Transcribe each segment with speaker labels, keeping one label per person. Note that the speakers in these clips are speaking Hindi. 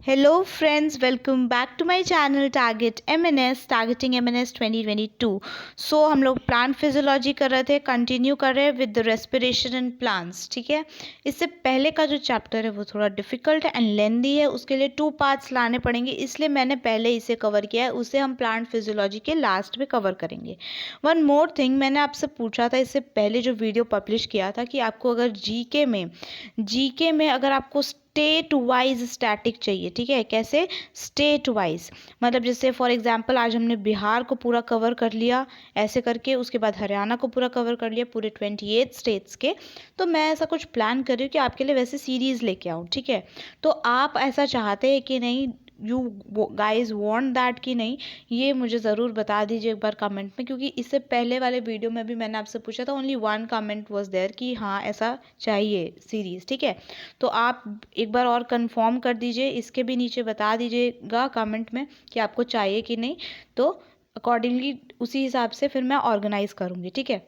Speaker 1: Hello friends, welcome back to my channel Target MNS, Targeting MNS 2022. सो हम लोग प्लांट फिजियोलॉजी कर रहे थे, कंटिन्यू कर रहे हैं with the respiration and plants. ठीक है, इससे पहले का जो चैप्टर है वो थोड़ा डिफिकल्ट है एंड लेंदी है, उसके लिए 2 पार्ट्स लाने पड़ेंगे, इसलिए मैंने पहले इसे कवर किया है. उसे हम प्लांट फिजियोलॉजी के लास्ट में कवर करेंगे. वन मोर थिंग, मैंने आपसे पूछा था इससे पहले जो वीडियो पब्लिश किया था कि आपको अगर जीके में अगर आपको स्टेट वाइज स्टैटिक चाहिए. ठीक है, कैसे स्टेट वाइज, मतलब जैसे फॉर एग्जांपल आज हमने बिहार को पूरा कवर कर लिया ऐसे करके, उसके बाद हरियाणा को पूरा कवर कर लिया, पूरे 28 स्टेट्स के. तो मैं ऐसा कुछ प्लान कर रही हूँ कि आपके लिए वैसे सीरीज़ लेके आऊँ. ठीक है, तो आप ऐसा चाहते हैं कि नहीं, यू गाइज वांट दैट कि नहीं, ये मुझे ज़रूर बता दीजिए एक बार कमेंट में, क्योंकि इससे पहले वाले वीडियो में भी मैंने आपसे पूछा था, ओनली 1 कमेंट वाज देयर कि हाँ ऐसा चाहिए सीरीज़. ठीक है, तो आप एक बार और कंफर्म कर दीजिए, इसके भी नीचे बता दीजिएगा कमेंट में कि आपको चाहिए कि नहीं, तो अकॉर्डिंगली उसी हिसाब से फिर मैं ऑर्गेनाइज करूँगी. ठीक है,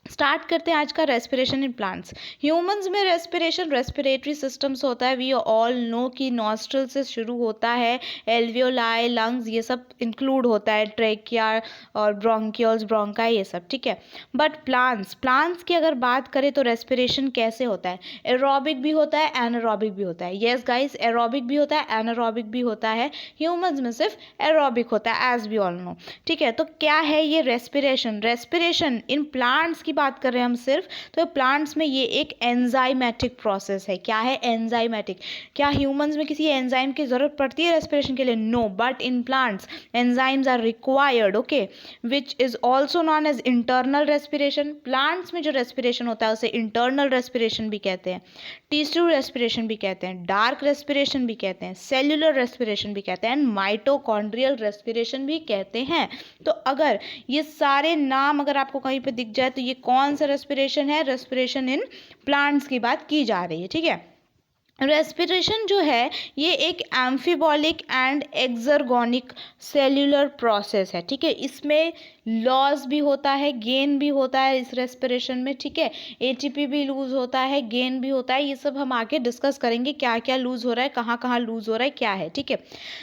Speaker 1: स्टार्ट करते हैं आज का रेस्पिरेशन इन प्लांट्स. ह्यूमंस में रेस्पिरेशन रेस्पिरेटरी सिस्टम्स होता है. वी ऑल नो कि नॉस्ट्रल से शुरू होता है, एल्वियोलाई, लंग्स, ये सब इंक्लूड होता है, ट्रेकिया और ब्रोंकियल्स, ब्रोंकाई, ये सब. ठीक है, बट प्लांट्स की अगर बात करें तो रेस्पिरेशन कैसे होता है, एरोबिक भी होता है, एनारोबिक भी होता है. येस गाइस, एरोबिक भी होता है, एनारोबिक भी होता है. ह्यूमंस में सिर्फ एरोबिक होता है, एज वी ऑल नो. ठीक है, तो क्या है ये रेस्पिरेशन इन प्लांट्स की बात कर रहे हैं हम सिर्फ, तो प्लांट्स में ये एक एंजाइमेटिक प्रोसेस है. क्या है एंजाइमेटिक? क्या ह्यूमंस में किसी एंजाइम की जरूरत पड़ती है रेस्पिरेशन के लिए? No, but in plants enzymes are required. Okay, which is also known as internal respiration. Plants में जो रेस्पिरेशन होता है उसे इंटरनल रेस्पिरेशन भी कहते हैं, टिश्यू रेस्पिरेशन भी कहते हैं, डार्क रेस्पिरेशन भी कहते हैं, सेल्यूलर रेस्पिरेशन भी कहते हैं, एंड माइटोकॉन्ड्रियल रेस्पिरेशन भी कहते हैं. तो अगर ये सारे नाम अगर आपको कहीं पे दिख जाए तो ये कौन सा रेस्पिरेशन है? रेस्पिरेशन इन प्लांट्स की बात की जा रही है. ठीक है, रेस्पिरेशन जो है ये एक एम्फीबॉलिक एंड एक्सर्गोनिक सेल्यूलर प्रोसेस है. ठीक है, इसमें लॉस भी होता है, गेन भी होता है इस रेस्पिरेशन में. ठीक है, एटीपी भी लूज होता है, गेन भी होता है, ये सब हम आगे डिस्कस करेंगे, क्या क्या लूज हो रहा है, कहाँ कहाँ लूज हो रहा है, क्या है. ठीक है,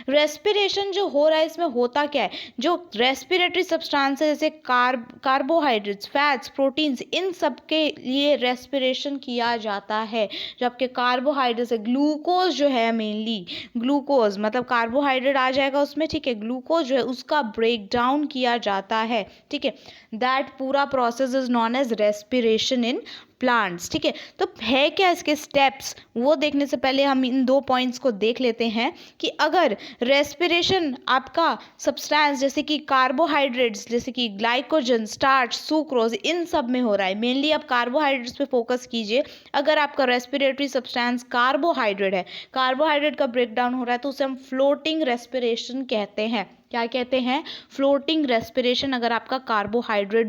Speaker 1: रेस्पिरेशन जो हो रहा है इसमें होता क्या है, जो रेस्पिरेटरी सब्सटेंसेस जैसे कार्बोहाइड्रेट्स, फैट्स, प्रोटीन्स, इन सब के लिए रेस्पिरेशन किया जाता है. जो आपके कार्बोहाइड्रेट से ग्लूकोज जो है, मेनली ग्लूकोज मतलब कार्बोहाइड्रेट आ जाएगा उसमें. ठीक है, ग्लूकोज जो है उसका ब्रेक डाउन किया जाता है. ठीक है, दैट पूरा process is known as respiration in plants. ठीक है, तो है क्या इसके स्टेप्स, वो देखने से पहले हम इन 2 पॉइंट्स को देख लेते हैं कि अगर रेस्पिरेशन आपका सब्सटेंस जैसे कि कार्बोहाइड्रेट्स, जैसे कि ग्लाइकोजन, स्टार्च, सुक्रोज, इन सब में हो रहा है, मेनली आप कार्बोहाइड्रेट्स पे फोकस कीजिए. अगर आपका रेस्पिरेटरी सब्सटेंस कार्बोहाइड्रेट है, कार्बोहाइड्रेट का ब्रेक डाउन हो रहा है, तो उसे हम फ्लोटिंग रेस्पिरेशन कहते हैं. क्या कहते हैं? Floating respiration. अगर आपका carbohydrate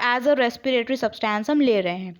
Speaker 1: as a respiratory substance हम ले रहे हैं,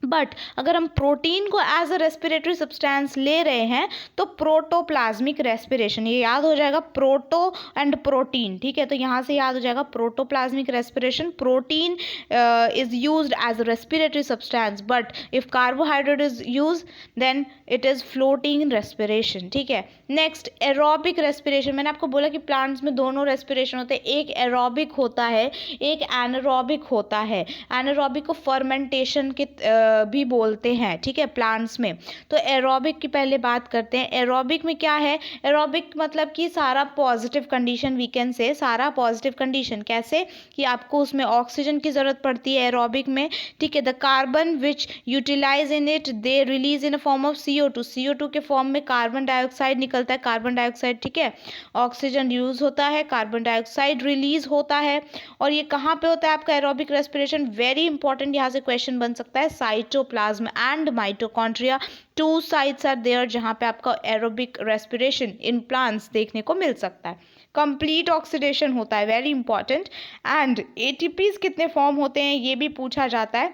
Speaker 1: बट अगर हम प्रोटीन को एज अ रेस्पिरेटरी सब्सटेंस ले रहे हैं तो प्रोटोप्लाज्मिक रेस्पिरेशन, ये याद हो जाएगा, प्रोटो एंड प्रोटीन. ठीक है, तो यहाँ से याद हो जाएगा protoplasmic respiration. Protein is used as a respiratory substance, but if carbohydrate is use then it is floating respiration. ठीक है, नेक्स्ट एरोबिक रेस्पिरेशन. मैंने आपको बोला कि प्लांट्स में दोनों रेस्पिरेशन होते हैं, एक एरोबिक होता है, एक एनारोबिक होता है. एनारोबिक को फर्मेंटेशन के भी बोलते हैं. ठीक है, प्लांट्स में. तो एरोबिक की पहले बात करते हैं. एरोबिक में क्या है? एरोबिक मतलब कि सारा positive condition, we can say सारा पॉजिटिव कंडीशन. कैसे कि आपको उसमें ऑक्सीजन की जरूरत पड़ती है एरोबिक में. ठीक है, the carbon which utilise in it they release in a form of CO2. CO2 के फॉर्म में कार्बन डाइऑक्साइड निकलता है, कार्बन डाइऑक्साइड. ठीक है, ऑक्सीजन यूज होता है, कार्बन डाइऑक्साइड रिलीज होता है. और ये कहाँ पे होता है आपका एरोबिक रेस्पिरेशन? वेरी इंपॉर्टेंट, यहाँ से क्वेश्चन बन सकता है. Cytoplasm and mitochondria, 2 sites are there जहाँ पे आपका एरोबिक रेस्पिरेशन इन प्लांट्स देखने को मिल सकता है. कंप्लीट ऑक्सीडेशन होता है, वेरी इंपॉर्टेंट. एंड ATPs कितने फॉर्म होते हैं ये भी पूछा जाता है.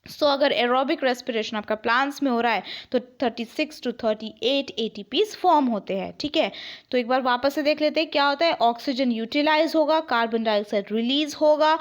Speaker 1: सो अगर एरोबिक रेस्पिरेशन आपका प्लांट्स में हो रहा है तो 36 to 38 ATPs फॉर्म होते हैं, ठीक है। तो एक बार वापस से देख लेते हैं क्या होता है। ऑक्सीजन यूटिलाइज होगा, कार्बन डाइऑक्साइड रिलीज होगा।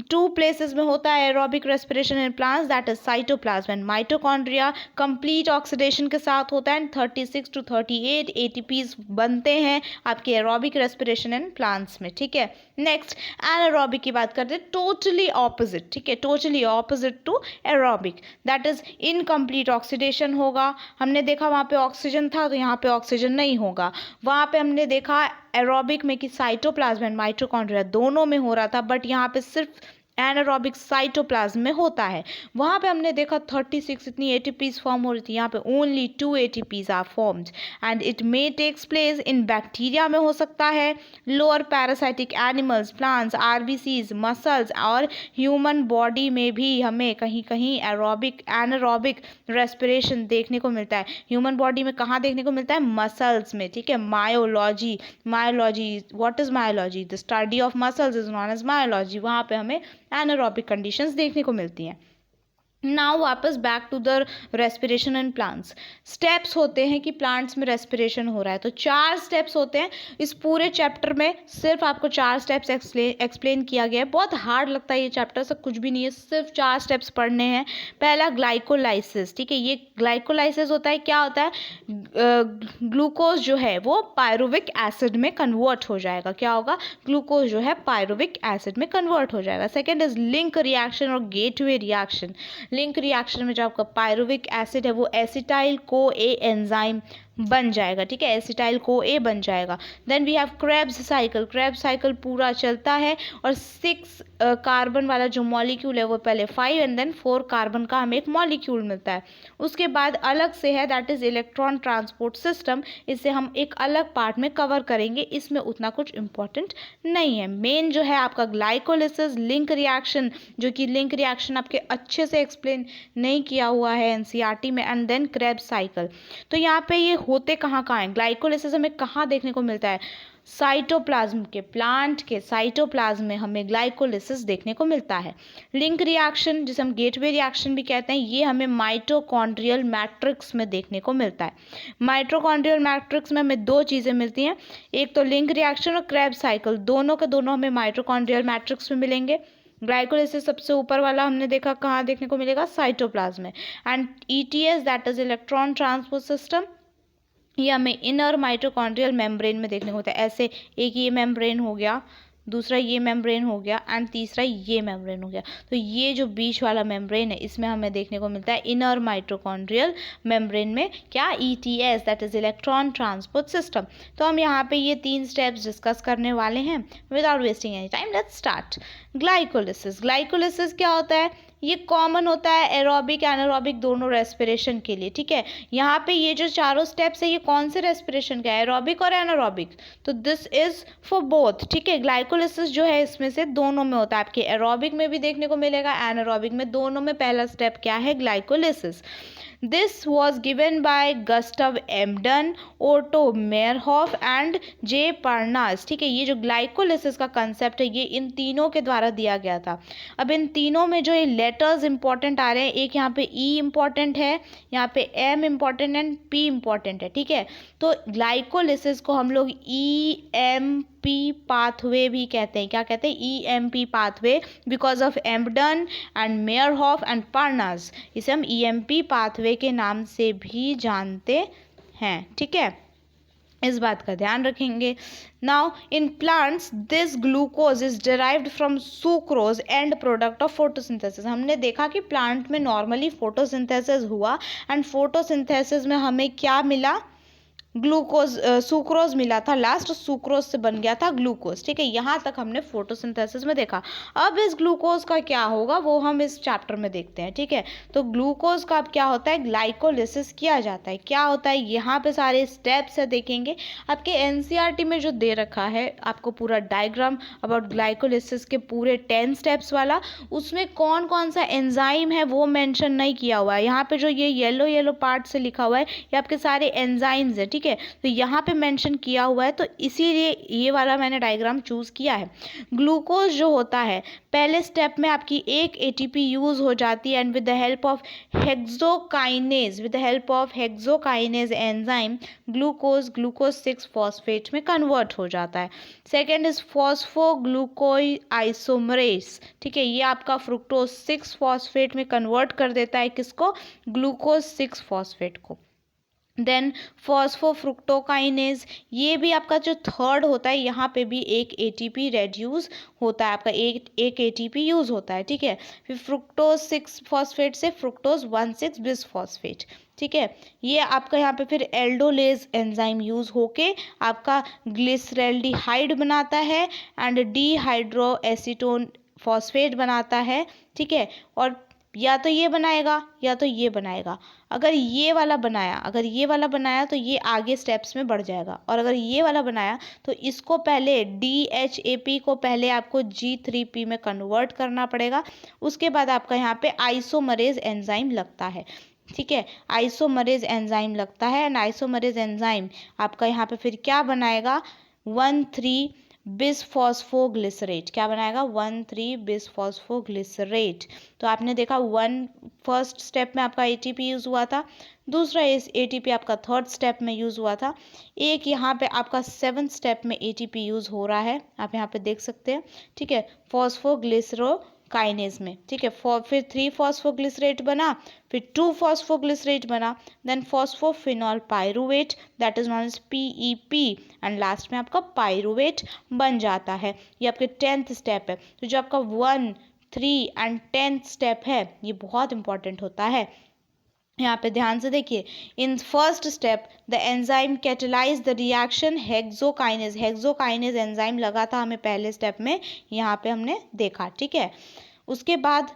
Speaker 1: टू प्लेसेस में होता है aerobic respiration in plants, that is cytoplasm and mitochondria. Complete oxidation के साथ होता है एंड 36 to 38 ATPs बनते हैं आपके एरोबिक रेस्पिरेशन इन प्लांट्स में, ठीक है। नेक्स्ट एनारोबिक की बात करते हैं, टोटली ऑपोजिट, ठीक है, totally opposite to aerobic, that is incomplete oxidation होगा। हमने देखा वहाँ पे ऑक्सीजन था तो यहाँ पे ऑक्सीजन नहीं होगा। वहाँ पे हमने देखा एरोबिक में कि साइटोप्लाज्म एंड माइटोकॉन्ड्रिया दोनों में हो रहा था, बट यहाँ पे सिर्फ एनारोबिक साइटोप्लाज्म में होता है। वहाँ पे हमने देखा 36 इतनी ATPs फॉर्म हो रही थी, यहाँ पे only 2 ATPs are formed and it may takes place in bacteria में हो सकता है, lower parasitic animals, plants, RBCs, muscles और ह्यूमन बॉडी में भी हमें कहीं कहीं एनारोबिक रेस्पिरेशन देखने को मिलता है। ह्यूमन बॉडी में कहाँ देखने को मिलता है? मसल्स में, ठीक है। Myology, what is myology? The study of muscles is known as myology. वहाँ पे हमें एनारोबिक कंडीशंस देखने को मिलती हैं। नाउ वापस back to the respiration in plants. Steps होते हैं कि प्लांट्स में रेस्पिरेशन हो रहा है, तो 4 स्टेप्स होते हैं। इस पूरे चैप्टर में सिर्फ आपको 4 स्टेप्स एक्सप्लेन किया गया है। बहुत हार्ड लगता है ये चैप्टर, सब कुछ भी नहीं है, सिर्फ 4 स्टेप्स पढ़ने हैं। पहला ग्लाइकोलाइसिस, ठीक है। ये ग्लाइकोलाइसिस होता है, क्या होता है? ग्लूकोज जो है वो पायरुविक एसिड में कन्वर्ट हो जाएगा। क्या होगा? ग्लूकोज जो है पायरुविक एसिड में कन्वर्ट हो जाएगा। सेकेंड इज लिंक रिएक्शन और गेटवे रिएक्शन। लिंक रिएक्शन में जो आपका पायरुविक एसिड है वो एसिटाइल को ए एंजाइम बन जाएगा, ठीक है, एसिटाइल को ए बन जाएगा। Then we have Krebs cycle. Krebs cycle पूरा चलता है और 6 कार्बन वाला जो मॉलिक्यूल है वो पहले 5 एंड देन 4 कार्बन का हमें एक मॉलिक्यूल मिलता है। उसके बाद अलग से है that is electron transport system. इसे हम एक अलग पार्ट में कवर करेंगे, इसमें उतना कुछ इंपॉर्टेंट नहीं है। मेन जो है आपका ग्लाइकोलिसिस, लिंक रिएक्शन, जो कि लिंक रिएक्शन आपके अच्छे से एक्सप्लेन नहीं किया हुआ है NCERT में, एंड देन क्रेब्स साइकिल। तो यहाँ पे ये होते कहाँ कहाँ हैं? ग्लाइकोलिसिस हमें कहाँ देखने को मिलता है? साइटोप्लाज्म के, प्लांट के साइटोप्लाज्म में हमें ग्लाइकोलिसिस देखने को मिलता है। लिंक रिएक्शन, जिसे हम गेटवे रिएक्शन भी कहते हैं, ये हमें माइटोकॉन्ड्रियल मैट्रिक्स में देखने को मिलता है। माइटोकॉन्ड्रियल मैट्रिक्स में हमें 2 चीज़ें मिलती हैं, एक तो लिंक रिएक्शन और क्रेब्स साइकिल, दोनों के दोनों हमें माइटोकॉन्ड्रियल मैट्रिक्स में मिलेंगे। ग्लाइकोलिसिस सबसे ऊपर वाला हमने देखा कहाँ देखने को मिलेगा? साइटोप्लाज्म में। And ETS that is electron transport system, ये हमें इनर माइटोकॉन्ड्रियल मेम्ब्रेन में देखने को होता है। ऐसे एक ये मेम्ब्रेन हो गया, दूसरा ये मेम्ब्रेन हो गया एंड तीसरा ये मेम्ब्रेन हो गया। तो ये जो बीच वाला मेम्ब्रेन है इसमें हमें देखने को मिलता है इनर माइटोकॉन्ड्रियल मेम्ब्रेन में क्या? ETS that is electron transport system. तो हम यहाँ पे ये 3 स्टेप्स डिस्कस करने वाले हैं। Without wasting any time let's start. Glycolysis. Glycolysis क्या होता है? ये कॉमन होता है एरोबिक एनारोबिक दोनों रेस्पिरेशन के लिए, ठीक है। यहाँ पे ये जो चारों स्टेप्स है ये कौन से रेस्पिरेशन का है? एरोबिक और एनारोबिक। तो दिस इज फॉर बोथ, ठीक है। ग्लाइकोलिसिस जो है इसमें से दोनों में होता है, आपके एरोबिक में भी देखने को मिलेगा, एनारोबिक में, दोनों में पहला स्टेप क्या है? Glycolysis. This was given by Gustav Emden, Otto Meyerhoff and J. Parnas, ठीक है। ये जो ग्लाइकोलिसिस का कंसेप्ट है ये इन तीनों के द्वारा दिया गया था। अब इन तीनों में जो ये लेटर्स इंपॉर्टेंट आ रहे हैं, एक यहाँ पे E इंपॉर्टेंट है, यहाँ पे M important and P important है, ठीक है। तो ग्लाइकोलिसिस को हम लोग EMP पाथवे भी कहते हैं। क्या कहते हैं? EMP pathway, because of Embden and Meyerhof and Parnas, इसे हम EMP पाथवे के नाम से भी जानते हैं, ठीक है। इस बात का ध्यान रखेंगे। Now in plants this glucose is derived from sucrose and product of photosynthesis. हमने देखा कि प्लांट में नॉर्मली फोटोसिंथेसिस हुआ एंड फोटोसिंथेसिस में हमें क्या मिला? ग्लूकोज, सुक्रोज मिला था लास्ट, सुक्रोज से बन गया था ग्लूकोज, ठीक है। यहाँ तक हमने फोटोसिंथेसिस में देखा। अब इस ग्लूकोज का क्या होगा वो हम इस चैप्टर में देखते हैं, ठीक है। तो ग्लूकोज का अब क्या होता है? ग्लाइकोलिसिस किया जाता है। क्या होता है? यहाँ पे सारे स्टेप्स है, देखेंगे। आपके NCERT में जो दे रखा है आपको पूरा डायग्राम अबाउट ग्लाइकोलिसिस के पूरे 10 स्टेप्स वाला, उसमें कौन कौन सा एंजाइम है वो मेंशन नहीं किया हुआ है। यहाँ पे जो ये येलो येलो पार्ट से लिखा हुआ है ये आपके सारे एंजाइम्स है, ठीक ठीक है। तो यहाँ पे मेंशन किया हुआ है, तो इसीलिए ये वाला मैंने डायग्राम चूज़ किया है। ग्लूकोज जो होता है पहले स्टेप में आपकी एक एटीपी यूज़ हो जाती है and with the help of hexokinase enzyme glucose 6 phosphate में कन्वर्ट हो जाता है। सेकेंड इज फॉस्फोग्लूकोआइसोमरेज, ठीक है, ये आपका फ्रुक्टोज 6 फॉस्फेट में कन्वर्ट कर देता है किसको, ग्लूकोज 6 फॉस्फेट को। देन फॉस्फोफ्रुक्टोकाइनेज, ये भी आपका जो थर्ड होता है, यहाँ पे भी एक एटीपी रेड्यूस होता है, आपका एक एटीपी यूज़ होता है, ठीक है। फिर फ्रुक्टोज 6 फॉस्फेट से फ्रुक्टोज 1,6 बिस फॉस्फेट, ठीक है। ये आपका यहाँ पे फिर एल्डोलेज एंजाइम यूज़ होके आपका ग्लिसरेल्डिहाइड बनाता है एंड डीहाइड्रो एसीटोन फॉस्फेट बनाता है, ठीक है। और या तो ये बनाएगा या तो ये बनाएगा। अगर ये वाला बनाया तो ये आगे स्टेप्स में बढ़ जाएगा, और अगर ये वाला बनाया तो इसको पहले DHAP को पहले आपको G3P में कन्वर्ट करना पड़ेगा। उसके बाद आपका यहाँ पे आइसोमरेज एंजाइम लगता है, ठीक है, आइसोमरेज एंजाइम लगता है एंड आइसोमरेज एंजाइम आपका यहाँ पे फिर क्या बनाएगा, 1,3 बिसफॉस्फोग्लिसरेट, क्या बनाएगा, 1,3 बिसफॉस्फोग्लिसरेट। तो आपने देखा फर्स्ट स्टेप में आपका एटीपी यूज़ हुआ था, दूसरा इस एटीपी आपका थर्ड स्टेप में यूज़ हुआ था, एक यहाँ पे आपका 7th स्टेप में एटीपी यूज़ हो रहा है, आप यहाँ पे देख सकते हैं, ठीक है, फॉस्फोग्लिसरोकाइनेज में, ठीक है। फिर 3 फॉस्फोग्लिसरेट बना, फिर 2 फॉस्फोग्लिसरेट बना, then phosphoenol pyruvate that is known as PEP, and last में आपका पायरुवेट बन जाता है। ये आपके 10th स्टेप है। तो जो आपका 1, 3 एंड 10th स्टेप है ये बहुत इंपॉर्टेंट होता है। यहाँ पे ध्यान से देखिए, in first step the enzyme catalyse the reaction hexokinase enzyme लगा था हमें पहले स्टेप में, यहाँ पे हमने देखा, ठीक है। उसके बाद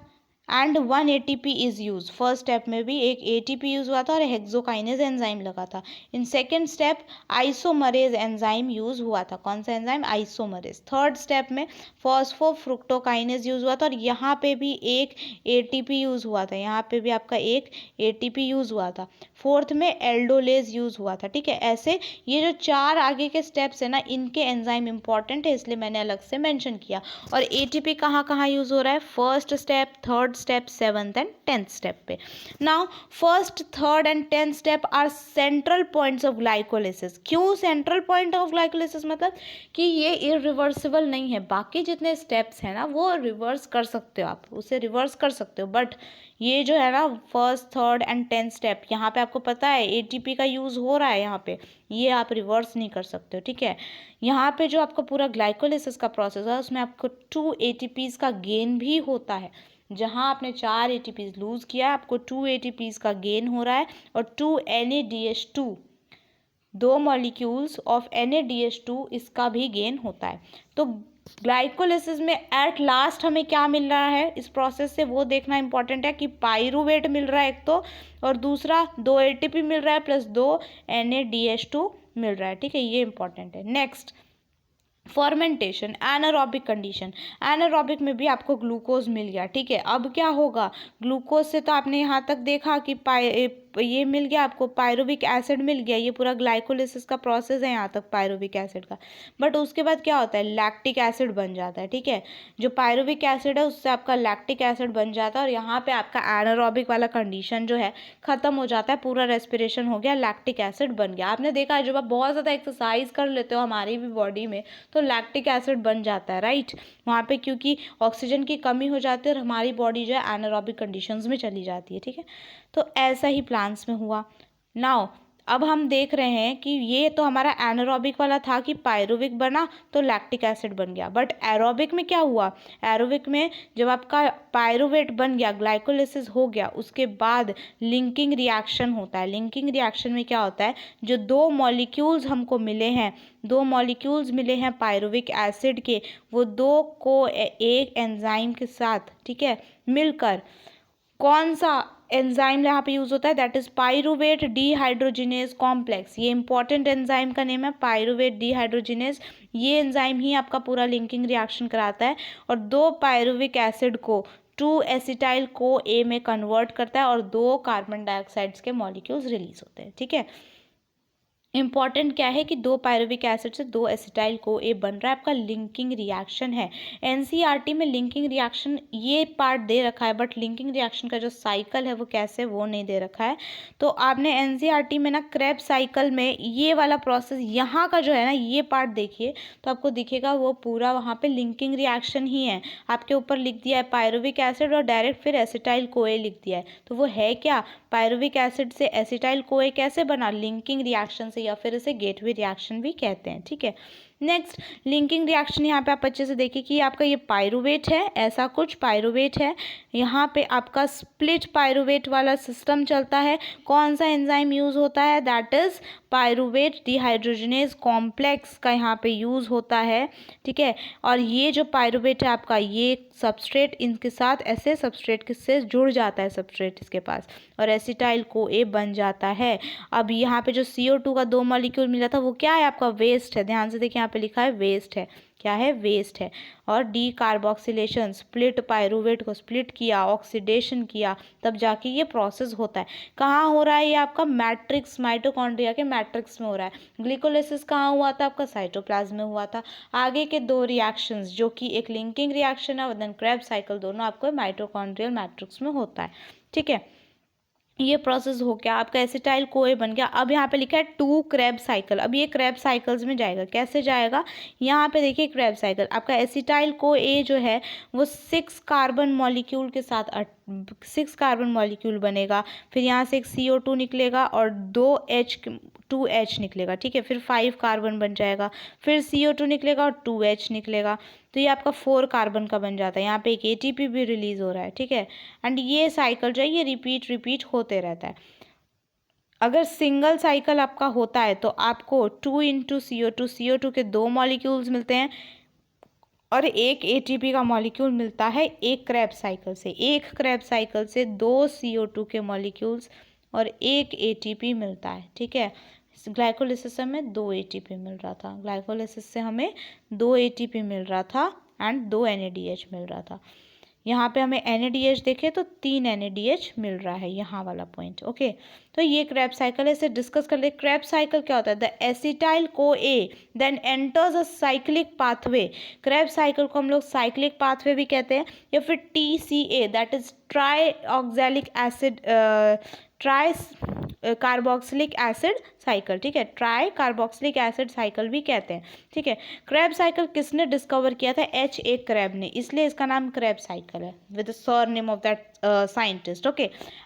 Speaker 1: and 1 ATP is use, first step में भी एक ATP यूज हुआ था और हेक्सोकाइनेज एंजाइम लगा था। In second step isomerase enzyme use हुआ था, कौन सा एंजाइम, आइसोमरेज। थर्ड स्टेप में फॉस्फोफ्रुक्टोकाइनेज यूज हुआ था और यहाँ पे भी एक ATP यूज हुआ था, यहाँ पे भी आपका एक ATP यूज हुआ था। फोर्थ में एल्डोलेज यूज हुआ था, ठीक है। ऐसे ये जो 4 आगे के स्टेप्स है ना, इनके एंजाइम इंपॉर्टेंट है, इसलिए मैंने अलग से मेंशन किया। और ATP कहाँ कहाँ यूज हो रहा है, first step, third step, 7th and 10th step पे। Now first, third and 10th step are central points of glycolysis. क्यों सेंट्रल पॉइंट ऑफ ग्लाइकोलिसिस, मतलब कि ये इरिवर्सिबल नहीं है, बाकी जितने स्टेप्स हैं ना वो रिवर्स कर सकते हो, आप उसे रिवर्स कर सकते हो, बट ये जो है ना first, third and 10th step, यहाँ पे आपको पता है ATP का यूज़ हो रहा है, यहाँ पे ये आप रिवर्स नहीं कर सकते हो, ठीक है। यहाँ पे जो आपका पूरा ग्लाइकोलिसिस का प्रोसेस है उसमें आपको 2 ATPs का गेन भी होता है। जहाँ आपने 4 ATPs लूज़ किया, आपको 2 ATPs का गेन हो रहा है, और 2 NADH2, 2 मॉलिक्यूल्स ऑफ NADH2 इसका भी गेन होता है। तो ग्लाइकोलिसिस में एट लास्ट हमें क्या मिल रहा है इस प्रोसेस से, वो देखना इंपॉर्टेंट है कि पाइरुवेट मिल रहा है एक तो, और दूसरा 2 ATP मिल रहा है प्लस 2 NADH2 मिल रहा है, ठीक है, ये इंपॉर्टेंट है। Next, fermentation, anaerobic condition. Anaerobic में भी आपको ग्लूकोज मिल गया, ठीक है। अब क्या होगा, ग्लूकोज से तो आपने यहाँ तक देखा कि ये मिल गया आपको, पायरुविक एसिड मिल गया, ये पूरा ग्लाइकोलिसिस का प्रोसेस है यहाँ तक पायरुविक एसिड का। बट उसके बाद क्या होता है, लैक्टिक एसिड बन जाता है, ठीक है। जो पायरुविक एसिड है उससे आपका लैक्टिक एसिड बन जाता है, और यहाँ पे आपका एनारोबिक वाला कंडीशन जो है खत्म हो जाता है, पूरा रेस्पिरेशन हो गया, लैक्टिक एसिड बन गया। आपने देखा है जब आप बहुत ज़्यादा एक्सरसाइज कर लेते हो हमारी भी बॉडी में, तो लैक्टिक एसिड बन जाता है, राइट, वहाँ पे क्योंकि ऑक्सीजन की कमी हो जाती है और हमारी बॉडी जो है एनारोबिक कंडीशंस में चली जाती है, ठीक है। तो ऐसा ही प्लांट्स में हुआ। नाउ अब हम देख रहे हैं कि ये तो हमारा एनारोबिक वाला था कि पायरुविक बना तो लैक्टिक एसिड बन गया, बट एरोबिक में क्या हुआ, एरोबिक में जब आपका पायरुवेट बन गया, ग्लाइकोलिसिस हो गया, उसके बाद लिंकिंग रिएक्शन होता है। लिंकिंग रिएक्शन में क्या होता है, जो 2 मॉलिक्यूल्स हमको मिले हैं, 2 मॉलिक्यूल्स मिले हैं पायरुविक एसिड के, वो 2 को एक एंजाइम के साथ, ठीक है, मिलकर कौन सा एंजाइम यहाँ पे यूज होता है, that is pyruvate dehydrogenase complex. ये इंपॉर्टेंट एंजाइम का नेम है, पायरुवेट डीहाइड्रोजिनेज। ये एंजाइम ही आपका पूरा लिंकिंग रिएक्शन कराता है और 2 पायरुविक एसिड को 2 एसिटाइल को ए में कन्वर्ट करता है और 2 कार्बन डाइऑक्साइड्स के मॉलिक्यूल्स रिलीज होते हैं, ठीक है। इंपॉर्टेंट क्या है कि 2 पायरुविक एसिड से 2 एसिटाइल को ए बन रहा है, आपका लिंकिंग रिएक्शन है। एनसीईआरटी में लिंकिंग रिएक्शन ये पार्ट दे रखा है, बट लिंकिंग रिएक्शन का जो साइकिल है वो कैसे, वो नहीं दे रखा है। तो आपने एनसीईआरटी में ना क्रेब्स साइकिल में ये वाला प्रोसेस यहाँ का जो है ना ये पार्ट देखिए तो आपको दिखेगा वो पूरा वहाँ पे लिंकिंग रिएक्शन ही है। आपके ऊपर लिख दिया है पायरुविक एसिड और डायरेक्ट फिर एसिटाइल कोए लिख दिया है, तो वो है क्या, पायरुविक एसिड से एसिटाइल कोए कैसे बना, लिंकिंग रिएक्शन से, या फिर इसे गेटवे रिएक्शन भी कहते हैं। ठीक है, नेक्स्ट लिंकिंग रिएक्शन यहाँ पे आप अच्छे से देखिए कि आपका ये पायरुवेट है, ऐसा कुछ पायरुवेट है, यहाँ पे आपका स्प्लिट पायरुवेट वाला सिस्टम चलता है। कौन सा एंजाइम यूज़ होता है, that is pyruvate dehydrogenase complex का यहाँ पे यूज़ होता है। ठीक है, और ये जो पायरुवेट है आपका, ये सबस्ट्रेट इनके साथ ऐसे सबस्ट्रेट से जुड़ जाता है, सबस्ट्रेट इसके पास, और एसिटाइल को ए बन जाता है। अब यहाँ पे जो CO2 का 2 मॉलिक्यूल मिला था वो क्या है, आपका वेस्ट है। ध्यान से देखिए यहाँ पे लिखा है वेस्ट है, क्या है, वेस्ट है। और डी कार्बोक्सिलेशन, स्प्लिट पायरुवेट को स्प्लिट किया, ऑक्सीडेशन किया, तब जाके ये प्रोसेस होता है। कहाँ हो रहा है ये, आपका मैट्रिक्स, माइटोकॉन्ड्रिया के मैट्रिक्स में हो रहा है। ग्लिकोलाइसिस कहाँ हुआ था, आपका साइटोप्लाज्म में हुआ था। आगे के 2 रिएक्शंस जो कि एक लिंकिंग रिएक्शन है और देन क्रेब्स साइकिल, दोनों आपको माइटोकॉन्ड्रियल मैट्रिक्स में होता है। ठीक है, ये प्रोसेस हो गया, आपका एसिटाइल कोए बन गया। अब यहाँ पे लिखा है 2 क्रेब साइकिल, अब ये क्रेब साइकिल्स में जाएगा, कैसे जाएगा, यहाँ पे देखिए क्रेब साइकिल, आपका एसिटाइल को ए जो है वो 6 कार्बन मॉलिक्यूल के साथ 6 कार्बन मॉलिक्यूल बनेगा, फिर यहाँ से एक CO2 निकलेगा और 2H निकलेगा। ठीक है, फिर 5 कार्बन बन जाएगा, फिर CO2 निकलेगा और 2H निकलेगा, तो ये आपका 4 कार्बन का बन जाता है। यहाँ पे एक ATP भी रिलीज हो रहा है। ठीक है, एंड ये साइकिल जो है ये रिपीट होते रहता है। अगर सिंगल साइकिल आपका होता है तो आपको 2 इंटू CO2 के 2 मॉलिक्यूल्स मिलते हैं और एक ATP का मॉलिक्यूल मिलता है एक क्रैब साइकिल से। एक क्रैब साइकिल से 2 CO2 के मॉलिक्यूल्स और एक ATP मिलता है। ठीक है, ग्लाइकोलिसिस से हमें 2 ATP मिल रहा था, ग्लाइकोलिसिस से हमें 2 ATP मिल रहा था एंड 2 NADH मिल रहा था। यहाँ पे हमें NADH देखे तो 3 NADH मिल रहा है, यहाँ वाला पॉइंट। ओके, तो ये क्रैब साइकिल है, इसे डिस्कस कर ले। क्रैब साइकिल क्या होता है, the acetyl CoA then enters a cyclic pathway. Krebs cycle को हम लोग साइक्लिक पाथवे भी कहते हैं, या फिर TCA that is try oxalic acid, try carboxylic acid cycle. ठीक है, ट्राई कार्बोक्सिलिक एसिड साइकिल भी कहते हैं। ठीक है, क्रैब साइकिल किसने डिस्कवर किया था, H.A. क्रैब ने, इसलिए इसका नाम क्रैब साइकिल है with the surname of that scientist. Okay,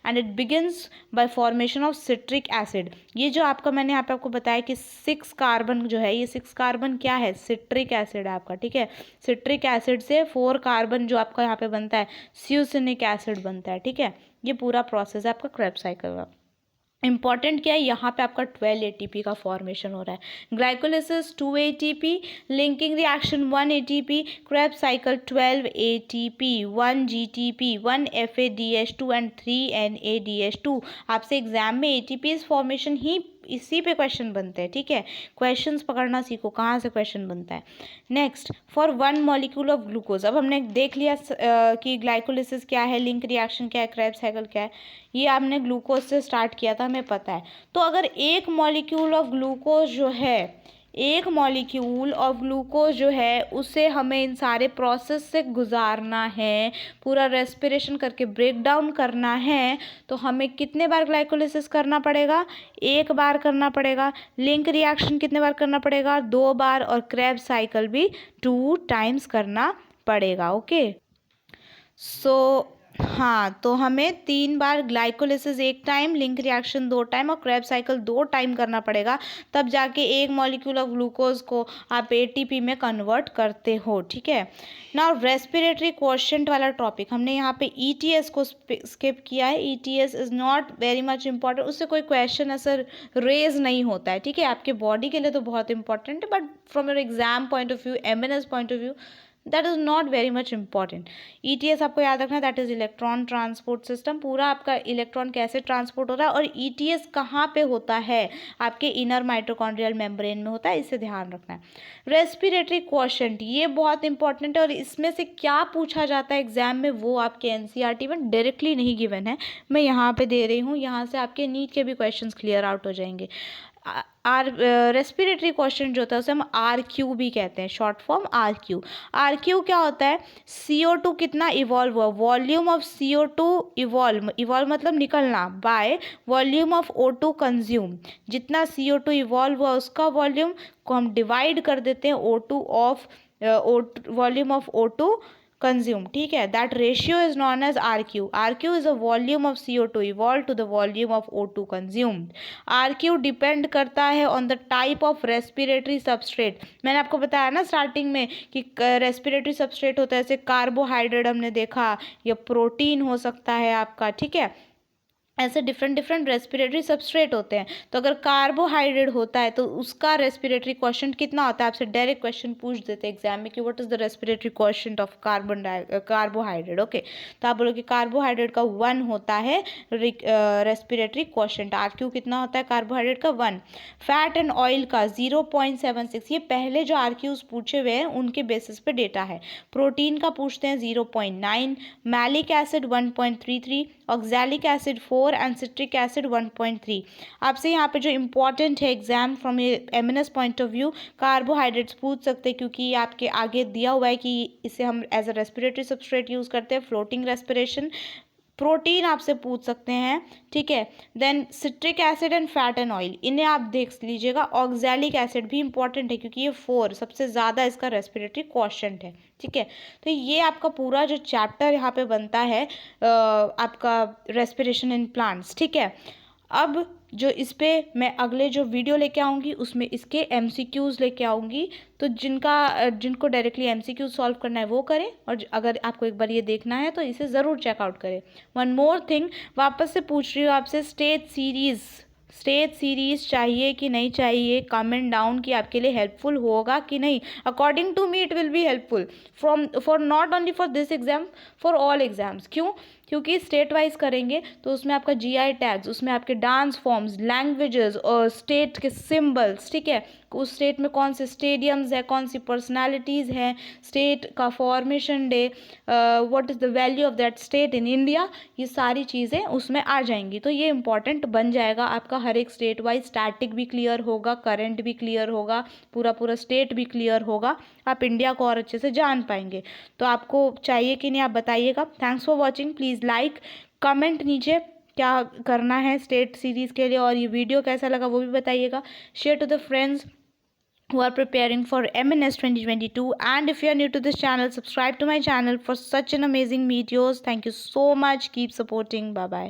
Speaker 1: and it begins bye formation of citric acid. ये जो आपका मैंने यहाँ पे आपको बताया कि 6 कार्बन जो है, ये 6 कार्बन क्या है, सिट्रिक एसिड है आपका। ठीक है, सिट्रिक एसिड से 4 कार्बन जो आपका यहाँ पे बनता है स्यूसिनिक एसिड बनता है। ठीक है, ये पूरा प्रोसेस है आपका क्रैब साइकिल का। इंपॉर्टेंट क्या है, यहाँ पे आपका 12 ATP का फॉर्मेशन हो रहा है। Glycolysis 2 ATP, linking reaction 1 ATP, Krebs cycle 12 ATP, 1 GTP, 1 FADH2 and 3 NADH2। आपसे एग्जाम में ATPs फॉर्मेशन ही इसी पे क्वेश्चन बनते हैं। ठीक है, क्वेश्चंस पकड़ना सीखो, कहाँ से क्वेश्चन बनता है। Next, for 1 molecule of glucose, अब हमने देख लिया कि ग्लाइकोलिसिस क्या है, लिंक रिएक्शन क्या है, क्रैब साइकिल क्या है, ये आपने ग्लूकोज से स्टार्ट किया था, हमें पता है। तो अगर एक मॉलिक्यूल ऑफ ग्लूकोज जो है, एक मॉलिक्यूल ऑफ ग्लूकोज जो है उसे हमें इन सारे प्रोसेस से गुजारना है, पूरा रेस्पिरेशन करके ब्रेक डाउन करना है, तो हमें कितने बार ग्लाइकोलिसिस करना पड़ेगा, 1 बार करना पड़ेगा। लिंक रिएक्शन कितने बार करना पड़ेगा, 2 बार, और क्रैब साइकिल भी 2 टाइम्स करना पड़ेगा। ओके, सो हाँ, तो हमें 3 बार glycolysis 1 time, link reaction 2 time और क्रैब साइकिल 2 टाइम करना पड़ेगा, तब जाके एक मॉलिक्यूल ऑफ ग्लूकोज को आप ATP में कन्वर्ट करते हो। ठीक है, नाउ रेस्पिरेटरी क्वोशिएंट वाला टॉपिक हमने यहाँ पे ETS को स्किप किया है। ETS is not very much important, उससे कोई क्वेश्चन ऐसा रेज नहीं होता है। ठीक है, आपके बॉडी के लिए तो बहुत इंपॉर्टेंट है, but from your exam point of view, MNS point of view, that is not very much important. ETS आपको याद रखना है, that is electron transport system. पूरा आपका इलेक्ट्रॉन कैसे ट्रांसपोर्ट हो रहा है, और ETS कहाँ पे होता है, आपके इनर माइटोकॉन्ड्रियल मेम्ब्रेन में होता है, इसे ध्यान रखना है। रेस्पिरेटरी क्वोशिएंट, ये बहुत इंपॉर्टेंट है, और इसमें से क्या पूछा जाता है एग्जाम में वो आपके NCERT में डायरेक्टली नहीं गिवन है, मैं यहाँ पे दे रही हूँ, यहाँ से आपके नीट के भी क्वेश्चन क्लियर आउट हो जाएंगे। आर रेस्पिरेटरी क्वेश्चन जो होता है उसे हम RQ भी कहते हैं, शॉर्ट फॉर्म RQ। RQ क्या होता है? CO2 कितना इवॉल्व हुआ, वॉल्यूम ऑफ CO2 इवॉल्व मतलब निकलना, by volume of O2 consume. जितना CO2 इवॉल्व हुआ उसका वॉल्यूम को हम डिवाइड कर देते हैं O2 of volume of O2 consume, ठीक है। That ratio is known as RQ। RQ is a volume of CO2 evolve to the volume of O2 consumed. RQ depend करता है on the type of respiratory substrate. मैंने आपको बताया ना स्टार्टिंग में कि रेस्पिरेटरी सबस्ट्रेट होता है, जैसे कार्बोहाइड्रेट हमने देखा, या प्रोटीन हो सकता है आपका, ठीक है। ऐसे डिफरेंट डिफरेंट रेस्पिरेटरी सबस्ट्रेट होते हैं। तो अगर कार्बोहाइड्रेट होता है तो उसका रेस्पिरेटरी क्वेश्चन कितना होता है, आपसे डायरेक्ट क्वेश्चन पूछ देते हैं एग्जाम में कि what is the respiratory question of carbohydrate. Okay, तो आप बोलो कि कार्बोहाइड्रेट का 1 होता है रेस्पिरेटरी क्वेश्चन। RQ कितना होता है कार्बोहाइड्रेट का? 1। फैट एंड ऑयल का 0.76। ये पहले जो RQs पूछे हुए हैं उनके बेसिस पे डेटा है। प्रोटीन का पूछते हैं 0.9, malic acid 1.33, oxalic acid 4 and citric acid 1.3। आपसे यहाँ पे जो इम्पॉर्टेंट है exam from MNS point of view, carbohydrates पूछ सकते हैं क्योंकि ये आपके आगे दिया हुआ है कि इसे हम as a respiratory substrate use करते हैं, फ्लोटिंग रेस्पिरेशन। प्रोटीन आपसे पूछ सकते हैं, ठीक है। Then citric acid and fat and oil, इन्हें आप देख लीजिएगा। ऑक्सैलिक एसिड भी इंपॉर्टेंट है क्योंकि ये 4 सबसे ज़्यादा इसका रेस्पिरेटरी क्वोशंट है, ठीक है। तो ये आपका पूरा जो चैप्टर यहाँ पे बनता है आपका रेस्पिरेशन इन प्लांट्स, ठीक है। अब जो इस पे मैं अगले जो वीडियो लेके आऊँगी उसमें इसके MCQs लेके आऊँगी। तो जिनको डायरेक्टली MCQ सॉल्व करना है वो करें, और अगर आपको एक बार ये देखना है तो इसे ज़रूर चेकआउट करें। वन मोर थिंग, वापस से पूछ रही हूँ आपसे, स्टेट सीरीज़ चाहिए कि नहीं चाहिए, कमेंट डाउन कि आपके लिए हेल्पफुल होगा कि नहीं। According to me it will be helpful for not only for this exam, for all exams. क्यों? क्योंकि स्टेट वाइज करेंगे तो उसमें आपका GI टैग्स, उसमें आपके डांस फॉर्म्स, लैंग्वेजेस और स्टेट के सिंबल्स, ठीक है। उस स्टेट में कौन से स्टेडियम्स है, कौन सी पर्सनालिटीज़ हैं, स्टेट का formation day, what is the value of that state in India, ये सारी चीज़ें उसमें आ जाएंगी। तो ये इंपॉर्टेंट बन जाएगा आपका। हर एक स्टेट वाइज स्टैटिक भी क्लियर होगा, करंट भी क्लियर होगा, पूरा स्टेट भी क्लियर होगा, आप इंडिया को और अच्छे से जान पाएंगे। तो आपको चाहिए कि नहीं आप बताइएगा। Thanks for watching. Please like, comment नीचे क्या करना है स्टेट सीरीज़ के लिए, और ये वीडियो कैसा लगा वो भी बताइएगा। Share to the friends who are preparing for MNS 2022, and if you are new to this channel, subscribe to my channel for such an amazing videos. Thank you so much. Keep supporting. Bye bye.